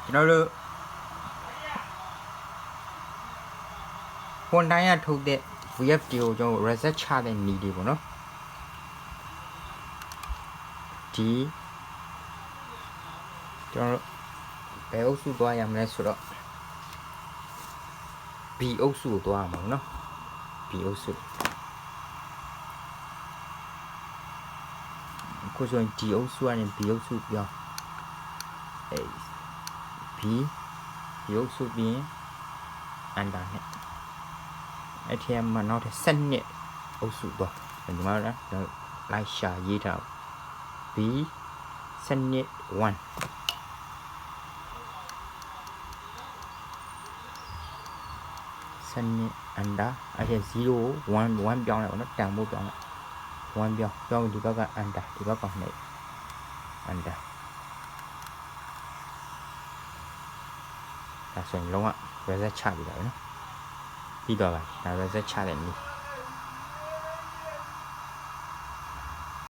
ကျွန်တော်တို့ဝန်တိုင်းရထုတ်တဲ့ VFD ကိုကျွန်တော် reset ချတဲ့နည်းတွေပေါ့နော်ဒီကျွန်တော်ဘယ်အုပ်စုသွားရမလဲဆိုတော့ B အုပ်စုကိုသွားရမှာပေါ့နော် B အုပ်စုအခုဆိုရင် D အုပ်စုကနေ B အုပ်စုပြောင်းB အုပ်စုပြီးရင် under နဲ့အဲ့ထဲမှာနောက်ထပ်7နှစ်အုပ်စုသွားဒီမှာနော်လိုက်ရှာရေးထား B 7နှစ်1under အဲ့ဒါ0 1ပြောင်းလိုက်ပါနော်တန်ဖို့ပြောင်းလိုက်1ပြောင်းဒီဘက်က under ဒီဘက်ကနဲ့ under ဒါဆိုရင်လုံးဝ reset ချပြီးတာပဲနော်ပြီးတော့ပါဒါ reset ချတယ်နည်း